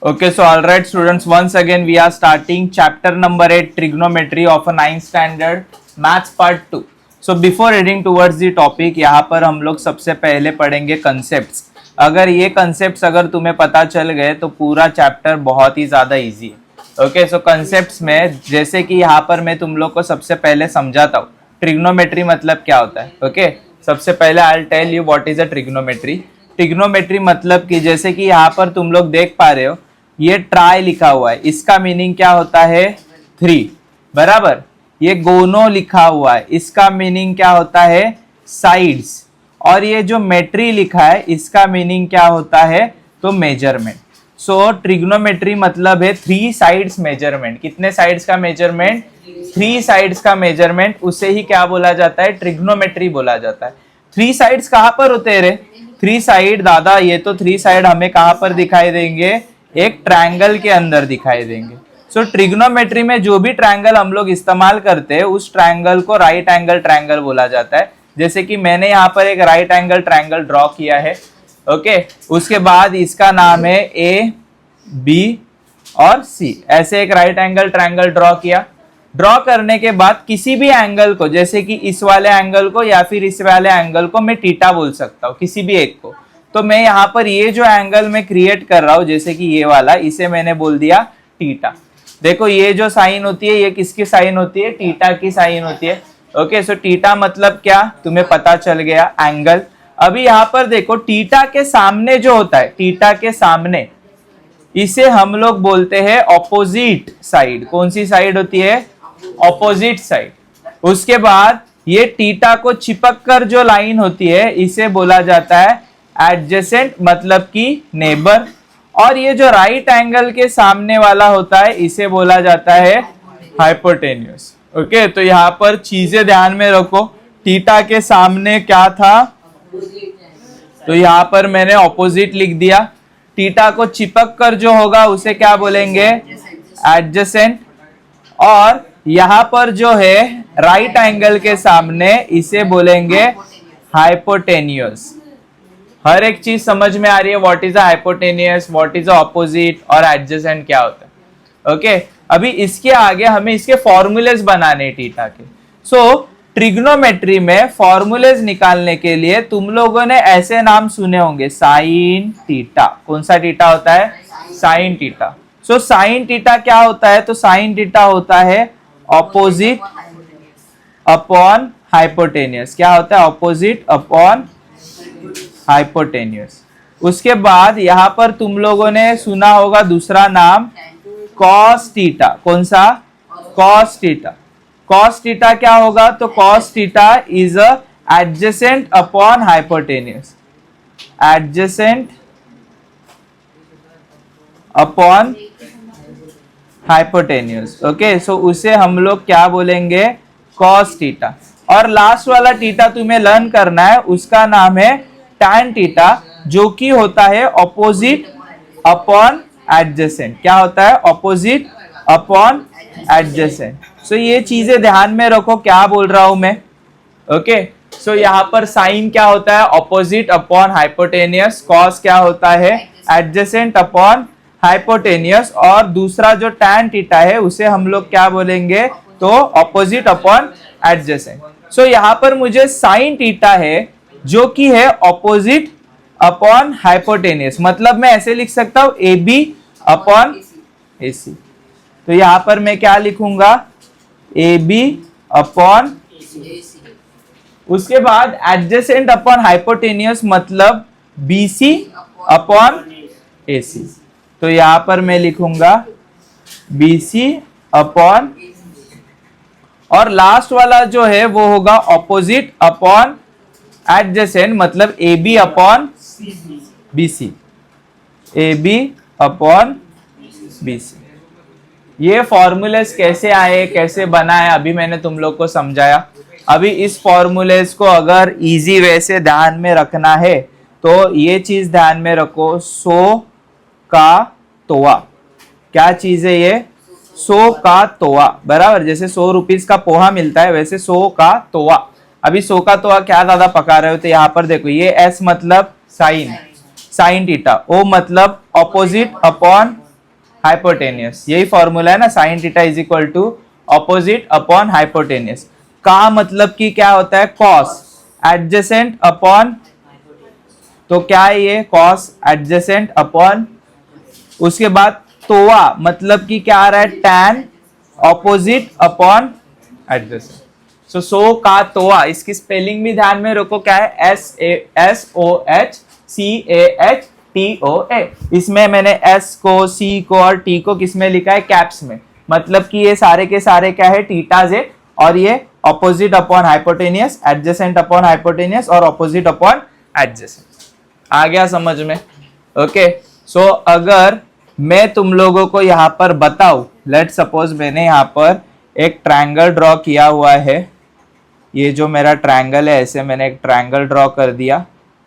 Okay, so all right, students. Once again, we are starting chapter number 8, trigonometry of a 9th standard, maths part 2. So before heading towards the topic, यहाँ पर हम लोग सबसे पहले पढ़ेंगे concepts. अगर ये concepts अगर तुम्हें पता चल गए तो पूरा चैप्टर बहुत ही ज़्यादा easy है. Okay, so concepts में जैसे कि यहाँ पर मैं तुम लोग को सबसे पहले समझाता हूँ. ट्रिग्नोमेट्री मतलब क्या होता है. Okay, सबसे पहले I'll tell you what is a trigonometry. Trigonometry मतलब कि जैसे कि यहाँ पर तुम लोग देख पा रहे हो, ये ट्राई लिखा हुआ है, इसका मीनिंग क्या होता है 3 बराबर. ये गोनो लिखा हुआ है, इसका मीनिंग क्या होता है साइड्स. और ये जो मेट्री लिखा है इसका मीनिंग क्या होता है तो मेजरमेंट. सो ट्रिग्नोमेट्री मतलब है 3 साइड्स मेजरमेंट. कितने साइड्स का मेजरमेंट 3 साइड्स का मेजरमेंट. उसे ही क्या बोला जाता है ट्रिग्नोमेट्री बोला जाता है. 3 साइड्स कहाँ पर होते हैं रे 3 साइड दादा. ये तो 3 साइड हमें कहाँ पर दिखाई देंगे एक ट्रायंगल के अंदर दिखाई देंगे. सो ट्रिग्नोमेट्री में जो भी ट्रायंगल हम लोग इस्तेमाल करते हैं उस ट्रायंगल को राइट एंगल ट्रायंगल बोला जाता है. जैसे कि मैंने यहाँ पर एक राइट एंगल ट्रायंगल ड्रॉ किया है. ओके, उसके बाद इसका नाम है ए बी और सी. ऐसे एक राइट एंगल ट्रायंगल ड्रॉ किया. ड्रॉ करने के बाद किसी भी एंगल को, जैसे कि इस वाले एंगल को या फिर इस वाले एंगल को मैं थीटा बोल सकता हूँ, किसी भी एक को. तो मैं यहाँ पर ये जो एंगल मैं क्रिएट कर रहा हूँ जैसे कि ये वाला, इसे मैंने बोल दिया थीटा. देखो ये जो साइन होती है ये किसकी साइन होती है थीटा की साइन होती है. ओके, सो थीटा मतलब क्या तुम्हें पता चल गया एंगल. अभी यहाँ पर देखो थीटा के सामने जो होता है, थीटा के सामने, इसे हम लोग बोलते हैं ऑपोजिट साइड. कौन सी साइड होती है ऑपोजिट साइड. उसके बाद ये थीटा को चिपक कर जो लाइन होती है इसे बोला जाता है एडजेसेंट मतलब कि नेबर. और ये जो राइट एंगल के सामने वाला होता है इसे बोला जाता है हाइपोटेन्यूस. ओके, तो यहाँ पर चीजें ध्यान में रखो. थीटा के सामने क्या था तो यहाँ पर मैंने ऑपोजिट लिख दिया. थीटा को चिपक कर जो होगा उसे क्या बोलेंगे एडजेसेंट. और यहाँ पर जो है राइट एंगल के सामने इसे बोलेंगे हाइपोटेन्यूस. हर एक चीज समझ में आ रही है. What is a hypotenuse, what is a opposite और एडजेसेंट क्या होता है. ओके, अभी इसके आगे हमें इसके फॉर्मूलेस बनाने थीटा के. सो ट्रिग्नोमेट्री में फॉर्मूलेस निकालने के लिए तुम लोगों ने ऐसे नाम सुने होंगे साइन थीटा. कौन सा थीटा होता है sine theta. So sine theta क्या होता है तो साइन थीटा होता है ऑपोजिट अपॉन हाइपोटेनियस. क्या होता है ऑपोजिट अपॉन हाइपोटेन्यूस. उसके बाद यहाँ पर तुम लोगों ने सुना होगा दूसरा नाम कॉस थीटा. कौन सा कॉस थीटा. कॉस थीटा क्या होगा तो cos theta is a adjacent upon hypotenuse. Adjacent upon hypotenuse. Okay, so उसे हम लोग क्या बोलेंगे कॉस थीटा. और लास्ट वाला थीटा तुम्हें लर्न करना है, उसका नाम है tan थीटा, जो कि होता है ऑपोजिट अपॉन एडजेसेंट. क्या होता है ऑपोजिट अपॉन एडजेसेंट. सो ये चीजें ध्यान में रखो क्या बोल रहा हूं मैं. ओके, सो यहाँ पर साइन क्या होता है ऑपोजिट अपॉन हाइपोटेनियस. कॉस क्या होता है एडजेसेंट अपॉन हाइपोटेनियस. और दूसरा जो tan थीटा है उसे हम लोग क्या बोलेंगे तो ऑपोजिट अपॉन एडजेसेंट. सो यहाँ पर मुझे साइन थीटा है जो कि है ऑपोजिट अपॉन हाइपोटेनियस. मतलब मैं ऐसे लिख सकता हूं ए बी अपॉन ए सी. तो यहां पर मैं क्या लिखूंगा ए बी अपॉन. उसके बाद एडजेसेंट अपॉन हाइपोटेनियस मतलब B C upon A C. तो यहां पर मैं लिखूंगा बी सी अपॉन. और लास्ट वाला जो है वो होगा ऑपोजिट अपॉन एडजेसेंट मतलब A B upon B C. A B upon B C. ये फॉर्मूलेस कैसे आए कैसे बनाए अभी मैंने तुम लोग को समझाया. अभी इस फॉर्मूलेस को अगर इजी वे से ध्यान में रखना है तो ये चीज ध्यान में रखो 100 का तोवा. क्या चीज है ये 100 का तोवा बराबर. जैसे 100 रुपीज का पोहा मिलता है वैसे 100 का तोवा. अभी 100 का तोवा क्या ज्यादा पका रहे हो तो यहाँ पर देखो ये एस मतलब साइन, साइन थीटा. ओ मतलब ऑपोजिट अपॉन हाइपोटेनियस, यही फॉर्मूला है ना, sine theta is equal to opposite upon hypotenuse. का मतलब कि क्या होता है, कॉस एडजेसेंट अपॉन, तो क्या है ये, कॉस एडजेसेंट अपॉन, उसके बाद तोआ मतलब कि क्या आ रहा है, टैन ऑपोजिट अपॉन एडजेसेंट। सो का तोआ, इसकी स्पेलिंग भी ध्यान में रखो, क्या है, SOHCAHTOA। इसमें मैंने S को, C को और T को किस में लिखा है, कैप्स में, मतलब कि ये सारे के सारे क्या है, टीटाज है, और ये opposite upon hypotenuse, adjacent upon hypotenuse और ऑपोजिट अपॉन एडजेसेंट। आ गया समझ में? ओके, सो अगर मैं तुम लोगों को यहाँ पर बताऊं, लेट सपोज मैंने यहाँ पर एक ट्रायंगल ड्रॉ किया हुआ है, ये जो मेरा ट्रायंगल है, ऐसे मैंने एक ट्रायंगल ड्रॉ कर दिया,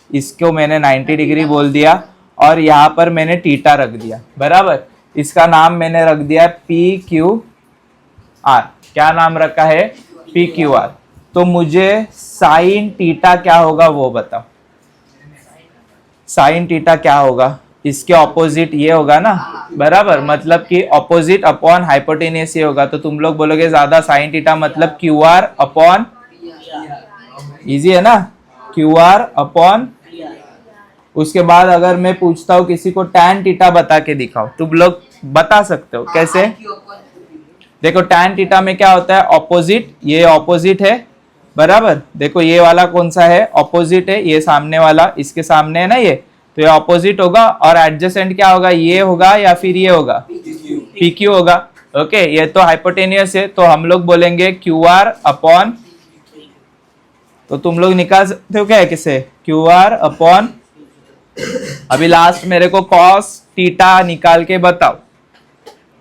इसको मैंने 90 डिग्री बोल दिया, और यहाँ पर मैंने थीटा रख दिया, बराबर। इसका नाम मैंने रख दिया PQR। क्या नाम रखा है, PQR। तो मुझे साइन थीटा क्या होगा वो बताओ, साइन थीटा क्या होगा, इसके ऑपोजिट ये होगा ना, बराबर, मतलब कि ऑपोजिट अपॉन हाइपोटेनियस ये होगा। तो तुम लोग बोलोगे ज्यादा, साइन थीटा मतलब QR अपॉन, इजी है ना, QR अपॉन। उसके बाद अगर मैं पूछता हूँ किसी को टैन थीटा बता के दिखाओ, तुम लोग बता सकते हो कैसे? देखो टैन थीटा में क्या होता है, ऑपोजिट, ये ऑपोजिट है, बराबर। देखो ये वाला कौन सा है, ऑपोजिट है, ये सामने वाला, इसके सामने है ना ये, तो ये ऑपोजिट होगा। और एडजेसेंट क्या होगा, ये होगा या फिर ये होगा, PQ होगा। ओके, ये तो हाइपोटेनियस है, तो हम लोग बोलेंगे QR अपॉन, तो तुम लोग निकाल सकते हो क्या किसे, QR अपॉन। अभी लास्ट मेरे को कॉस थीटा निकाल के बताओ,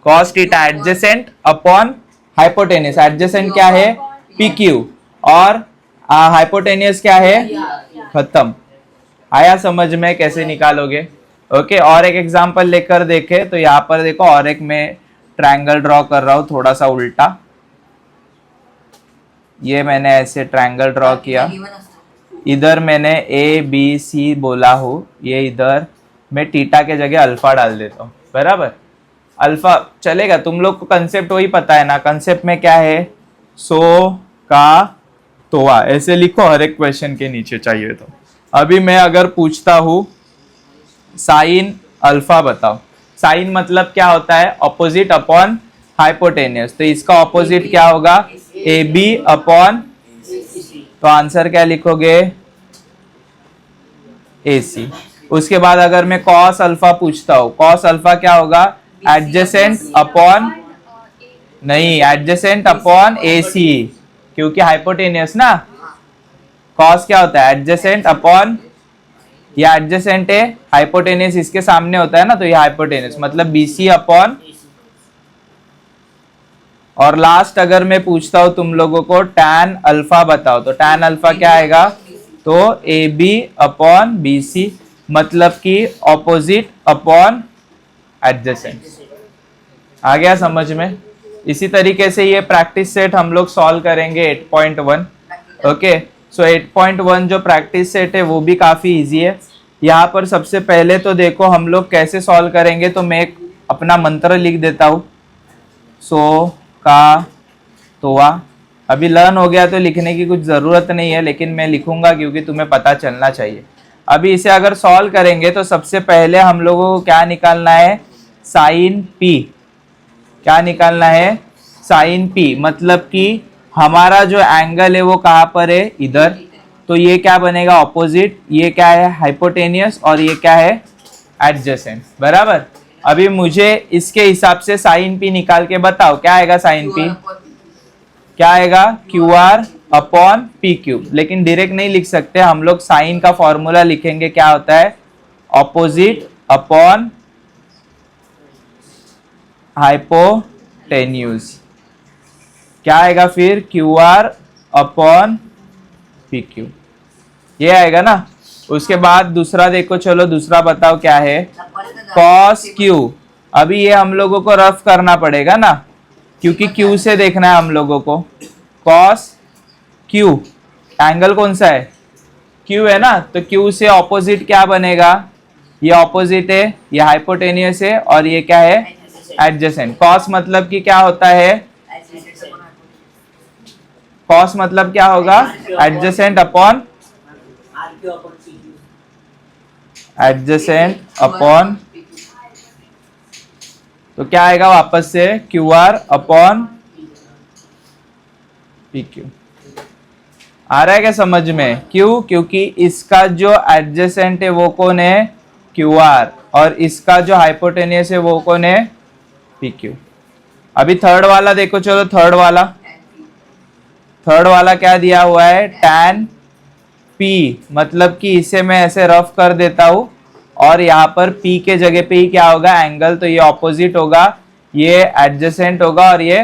cos theta adjacent upon hypotenuse, adjacent क्या है, PQ, और हाइपोटेनियस क्या है, खत्म। आया समझ में कैसे निकालोगे? ओके, और एक एग्जांपल लेकर देखे तो यहाँ पर देखो, और एक मैं ट्रायंगल ड्रॉ कर रहा हूँ थोड़ा सा उल्टा, ये मैंने ऐसे ट्रायंगल ड्रॉ किया, इधर मैंने ABC बोला हो, ये इधर मैं थीटा के जगह अल्फा डाल देता हूँ, बराबर। अल्फा चलेगा, तुम लोग को कंसेप्ट वही पता है ना, कंसेप्ट में क्या है, सो का तोआ, ऐसे लिखो हर एक क्वेश्चन के नीचे चाहिए तो। अभी मैं अगर पूछता हूँ साइन अल्फा बताओ, साइन मतलब क्या होता है, ऑपोजिट अपॉन हाइपोटेनियस, तो इसका ऑपोजिट क्या होगा, AB अपॉन, तो आंसर क्या लिखोगे, AC। उसके बाद अगर मैं कॉस अल्फा पूछता हूँ, कॉस अल्फा क्या होगा, एडजेसेंट अपॉन, नहीं, एडजेसेंट अपॉन AC, क्योंकि हाइपोटेनियस ना, कॉस क्या होता है, एडजेसेंट अपॉन, ये एडजेसेंट है, हाइपोटेनियस इसके सामने होता है ना, तो ये हाइपोटेनियस मतलब BC अपॉन। और लास्ट अगर मैं पूछता हूं तुम लोगों को टैन अल्फा बताओ, तो टैन अल्फा क्या आएगा, तो AB अपॉन BC, मतलब कि ऑपोजिट अपॉन एडजेसेंट। आ गया समझ में? इसी तरीके से ये प्रैक्टिस सेट हम लोग सॉल्व करेंगे 8.1। ओके, सो 8.1 जो प्रैक्टिस सेट है वो भी काफी इजी है। यहाँ पर सबसे पहले तो देखो हम लोग कैसे सॉल्व करेंगे, तो मैं एक अपना मंत्र लिख देता हूँ, सो का तोआ। अभी लर्न हो गया तो लिखने की कुछ ज़रूरत नहीं है, लेकिन मैं लिखूंगा क्योंकि तुम्हें पता चलना चाहिए। अभी इसे अगर सॉल्व करेंगे तो सबसे पहले हम लोगों को क्या निकालना है, साइन P। क्या निकालना है, साइन P, मतलब कि हमारा जो एंगल है वो कहाँ पर है, इधर, तो ये क्या बनेगा, ऑपोजिट, ये क्या है, हाइपोटेनियस, और ये क्या है, एडजेसेंट, बराबर। अभी मुझे इसके हिसाब से साइन P निकाल के बताओ, क्या आएगा साइन P, क्या आएगा, QR अपॉन PQ। लेकिन डायरेक्ट नहीं लिख सकते हम लोग, साइन का फॉर्मूला लिखेंगे, क्या होता है, ऑपोजिट अपॉन हाइपोटेन्यूज, क्या आएगा फिर, QR अपॉन PQ, ये आएगा ना। उसके बाद दूसरा देखो, चलो दूसरा बताओ क्या है, cos Q। अभी ये हम लोगों को रफ करना पड़ेगा ना, क्योंकि Q से देखना है हम लोगों को, cos Q, एंगल कौन सा है, Q है ना, तो Q से ऑपोजिट क्या बनेगा, ये ऑपोजिट है, ये हाइपोटेनियस है, और ये क्या है, एडजेसेंट। कॉस मतलब कि क्या होता है, कॉस मतलब क्या होगा, एडजेसेंट अपॉन, एडजेसेंट अपॉन, तो क्या आएगा वापस से Q R upon P Q. आ रहा है क्या समझ में? क्यों? क्योंकि इसका जो एडजेसेंट है वो कौन है, क्यू आर, और इसका जो हाइपोटेनियस है वो कौन है, पी क्यू। अभी थर्ड वाला देखो, चलो थर्ड वाला, थर्ड वाला क्या दिया हुआ है, टैन पी, मतलब कि इसे मैं ऐसे रफ कर देता हूं और यहाँ पर पी के जगह पे ही क्या होगा, एंगल, तो ये ऑपोजिट होगा, ये एडजेसेंट होगा और ये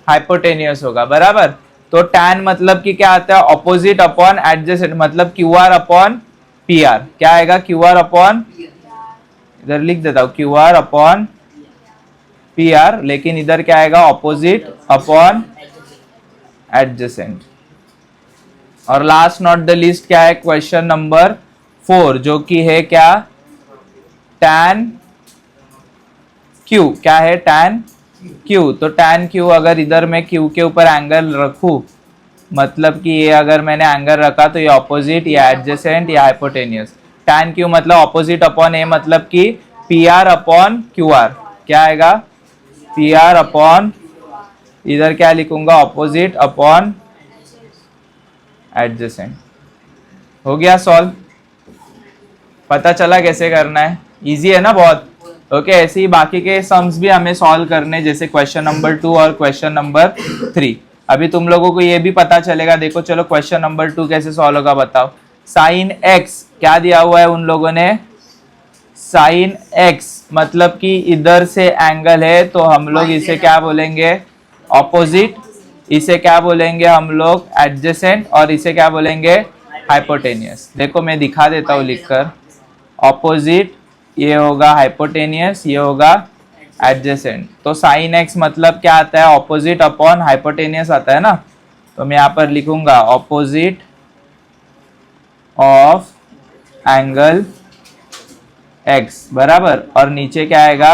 हाइपोटेनियस होगा, बराबर। तो टैन मतलब कि क्या आता है, ऑपोजिट अपॉन एडजेसेंट, मतलब Q R upon P R. क्या आएगा, क्यू आर अपॉन, इधर लिख देता हूं Q R upon P R, लेकिन इधर क्या आएगा, ऑपोजिट अपॉन एडजेसेंट। और लास्ट नॉट द लीस्ट क्या है, क्वेश्चन नंबर 4, जो कि है क्या, टैन क्यू। क्या है, टैन क्यू। तो टैन क्यू अगर इधर मैं क्यू के ऊपर एंगल रखूं, मतलब कि ये अगर मैंने एंगल रखा तो ये ऑपोजिट, या एडजेसेंट, या हाइपोटेनियस। टैन क्यू मतलब ऑपोजिट अपॉन ए, मतलब कि P R upon Q R. क्या आएगा, पी आर अपॉन, इधर क्या लिखूंगा, ऑपोजिट अपॉन एडजेसेंट। हो गया सॉल्व, पता चला कैसे करना है, इजी है ना बहुत। ओके, ऐसे ही बाकी के सम्स भी हमें सॉल्व करने, जैसे क्वेश्चन नंबर 2 और क्वेश्चन नंबर 3। अभी तुम लोगों को ये भी पता चलेगा, देखो चलो क्वेश्चन नंबर 2 कैसे सॉल्व होगा बताओ। साइन एक्स क्या दिया हुआ है उन लोगों ने, साइन एक्स मतलब कि इधर से एंगल है, तो हम लोग इसे क्या बोलेंगे, ऑपोजिट, इसे क्या बोलेंगे हम लोग, एडजेसेंट, और इसे क्या बोलेंगे, हाइपोटेनियस। देखो मैं दिखा देता हूँ लिखकर, ऑपोजिट ये होगा हाइपोटेनियस, ये होगा एडजेसेंट। तो साइन एक्स मतलब क्या आता है, ऑपोजिट अपॉन हाइपोटेनियस आता है ना, तो मैं यहाँ पर लिखूंगा ऑपोजिट ऑफ एंगल एक्स, बराबर, और नीचे क्या आएगा,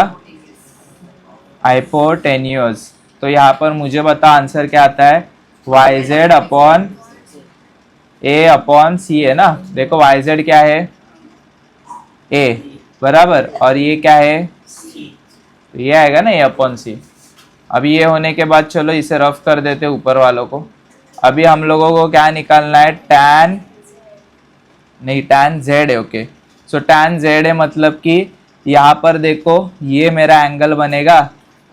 हाइपोटेनियस। तो यहाँ पर मुझे बता आंसर क्या आता है, वाई जेड अपॉन ए अपॉन सी है ना। देखो वाई जेड क्या है, ए, बराबर, और ये क्या है, तो ये आएगा ना ए अपॉन सी। अभी ये होने के बाद चलो इसे रफ कर देते ऊपर वालों को। अभी हम लोगों को क्या निकालना है, टैन, नहीं टैन जेड है, ओके। सो टैन जेड है, मतलब कि यहाँ पर देखो ये मेरा एंगल बनेगा,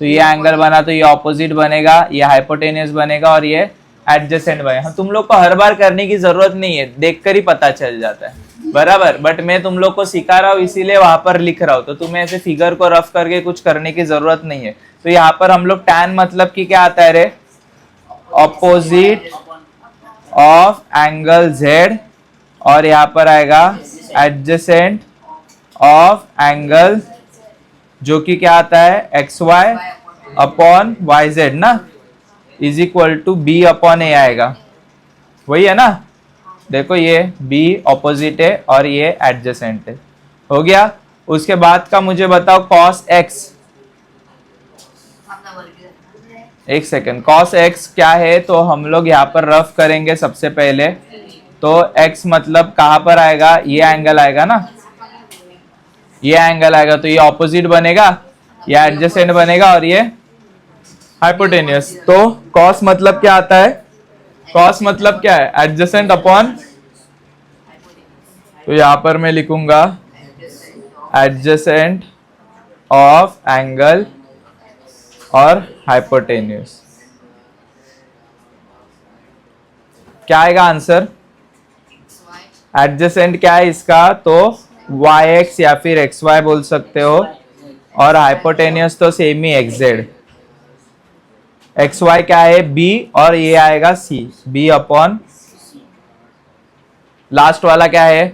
तो ये एंगल बना तो ये ऑपोजिट बनेगा, ये हाइपोटेनियस बनेगा और ये एडजेसेंट बनेगा। तुम लोग को हर बार करने की जरूरत नहीं है, देखकर ही पता चल जाता है, बराबर। बट मैं तुम लोग को सिखा रहा हूँ इसीलिए वहां पर लिख रहा हूँ, तो तुम्हें ऐसे फिगर को रफ करके कुछ करने की जरूरत नहीं है। तो यहाँ पर हम लोग टैन मतलब कि क्या आता है रे, ऑपोजिट ऑफ एंगल जेड, और यहाँ पर आएगा एडजेसेंट ऑफ एंगल, जो कि क्या आता है, X Y upon Y Z ना, is equal to B upon A आएगा, वही है ना। देखो ये B ऑपोजिट है और ये एडजेसेंट है, हो गया। उसके बाद का मुझे बताओ cos x, एक सेकेंड, cos x क्या है, तो हम लोग यहाँ पर रफ करेंगे सबसे पहले। तो x मतलब कहाँ पर आएगा, ये एंगल आएगा ना, ये एंगल आएगा, तो ये ऑपोजिट बनेगा, ये एडजेसेंट बनेगा और ये हाइपोटेनियस। तो cos मतलब क्या आता है, cos मतलब क्या है, एडजेसेंट अपॉन, तो यहां पर मैं लिखूंगा एडजेसेंट ऑफ एंगल और हाइपोटेनियस। क्या आएगा आंसर, एडजेसेंट क्या है इसका, तो yx या फिर xy बोल सकते हो, और हाइपोटेनियस तो सेम ही xz। xy क्या है b, और ये आएगा c, b अपॉन, लास्ट वाला क्या है,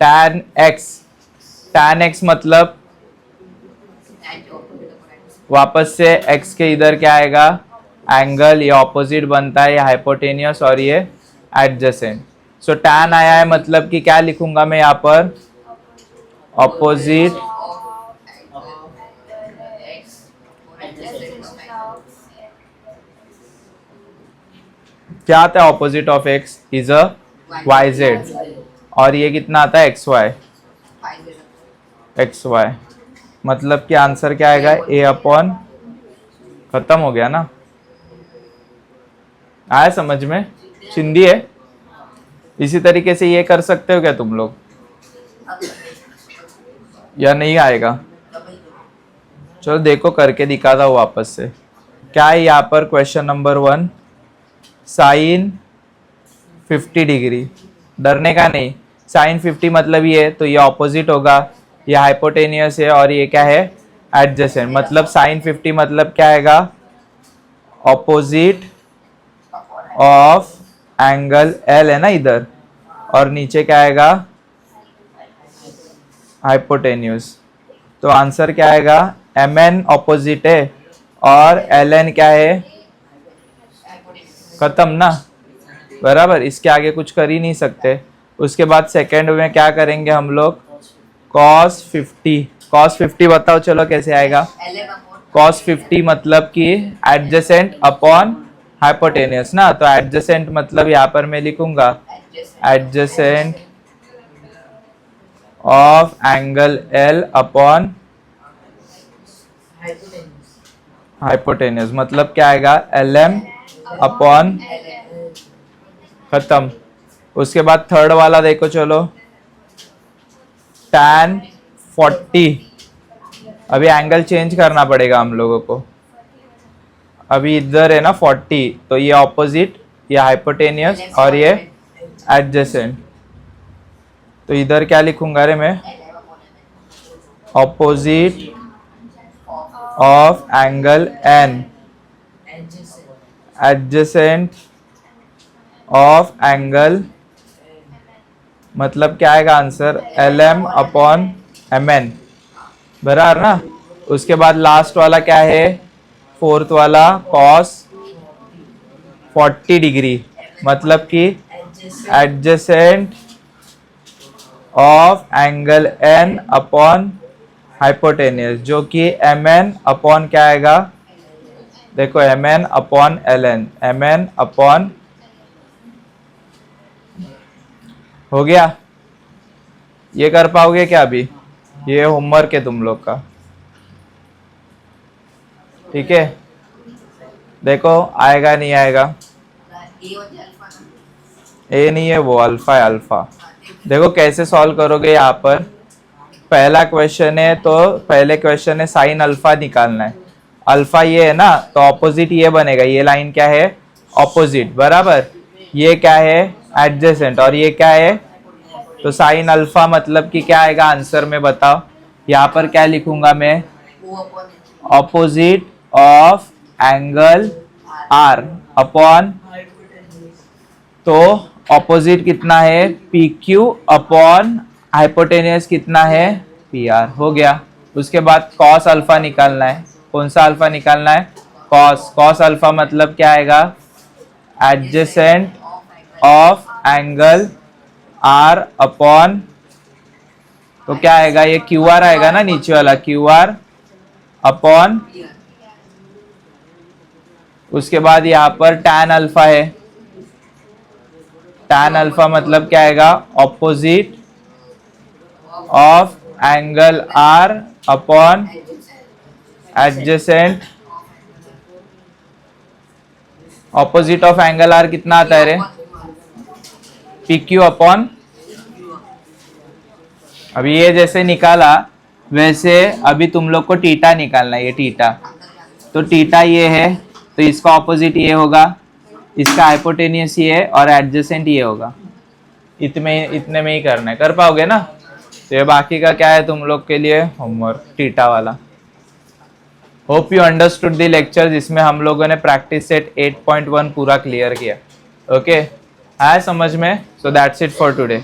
tan x, tan x मतलब वापस से x के इधर क्या आएगा, एंगल, ये ऑपोजिट बनता है, ये हाइपोटेनियस और ये एडजेसेंट। सो tan आया है, मतलब कि क्या लिखूंगा मैं यहाँ पर, ऑपोजिट क्या आता है opposite of X? Is a Y Z. और ये कितना आता है? X Y. एक्स वाई मतलब कि आंसर क्या आएगा? ए अपॉन, खत्म हो गया ना? आया समझ में? चिंदी है। इसी तरीके से ये कर सकते हो क्या तुम लोग, या नहीं आएगा? चलो देखो करके दिखाता हूँ वापस से। क्या है यहाँ पर? Question number 1, sine 50 degree. डरने का नहीं, साइन 50 मतलब ये, तो ये ऑपोजिट होगा, ये हाइपोटेनियस है, और ये क्या है? एडजेसेंट। मतलब साइन 50 मतलब क्या आएगा? ऑपोजिट ऑफ एंगल एल है ना इधर, और नीचे क्या आएगा? हाइपोटेन्यूस। तो आंसर क्या आएगा? एम एन ऑपोजिट है और एल एन क्या है? खत्म ना? बराबर, इसके आगे कुछ कर ही नहीं सकते। उसके बाद सेकेंड में क्या करेंगे हम लोग? कॉस 50। कॉस 50 बताओ चलो कैसे आएगा? कॉस 50 मतलब कि एडजेसेंट अपॉन हाइपोटेनियस ना, तो एडजेसेंट मतलब यहाँ पर मैं लिखूंगा adjacent of angle L upon hypotenuse. मतलब क्या आएगा? एल एम अपॉन, खत्म। उसके बाद थर्ड वाला देखो चलो, tan 40। अभी एंगल चेंज करना पड़ेगा हम लोगों को। अभी इधर है ना 40, तो ये ऑपोजिट, ये हाइपोटेनियस और ये एडजेसेंट। तो इधर क्या लिखूंगा रे मैं? Opposite of angle N, adjacent of angle, मतलब क्या आएगा answer? L M upon M N. बराबर ना? उसके बाद लास्ट वाला क्या है? फोर्थ वाला, कॉस 40 डिग्री मतलब कि adjacent of angle N upon hypotenuse, जो कि एम एन अपॉन क्या आएगा? देखो M N upon L N, M N upon, हो गया? ये कर पाओगे क्या अभी? ये होमवर्क है तुम लोग का, ठीक है? देखो आएगा नहीं आएगा? ए नहीं है वो, अल्फा है, अल्फा। देखो कैसे सॉल्व करोगे। यहाँ पर पहला क्वेश्चन है, तो पहले क्वेश्चन है साइन अल्फा निकालना है। अल्फा ये है ना, तो ऑपोजिट ये बनेगा, ये लाइन क्या है? ऑपोजिट, बराबर। ये क्या है? एडजेसेंट। और ये क्या है? तो साइन अल्फा मतलब कि क्या आएगा आंसर में? बताओ। यहाँ पर क्या लिखूंगा मैं? Opposite of angle R upon, तो ऑपोजिट कितना है? पी क्यू अपॉन हाइपोटेनियस कितना है? P R. हो गया। उसके बाद कॉस अल्फा निकालना है। कौन सा अल्फा निकालना है? कॉस। कॉस अल्फा मतलब क्या आएगा? Adjacent of angle R upon, तो क्या आएगा? ये क्यू आर आएगा ना, नीचे वाला क्यू आर अपॉन, उसके बाद यहाँ पर टैन अल्फा है। टैन अल्फा मतलब क्या आएगा? Opposite of angle R upon adjacent. Opposite of angle R कितना आता है रे? पी क्यू अपॉन, अभी ये जैसे निकाला वैसे अभी तुम लोग को टीटा निकालना है। ये टीटा, तो टीटा ये है, तो इसका ऑपोजिट ये होगा, इसका हाइपोटेनियस ये है और एडजेसेंट ये होगा। इतने में ही करना है। कर पाओगे ना? तो ये बाकी का क्या है तुम लोग के लिए? होमवर्क, टीटा वाला। Hope you understood the lecture, जिसमें हम लोगों ने प्रैक्टिस सेट 8.1 पूरा क्लियर किया। ओके, आया समझ में? So that's it for today.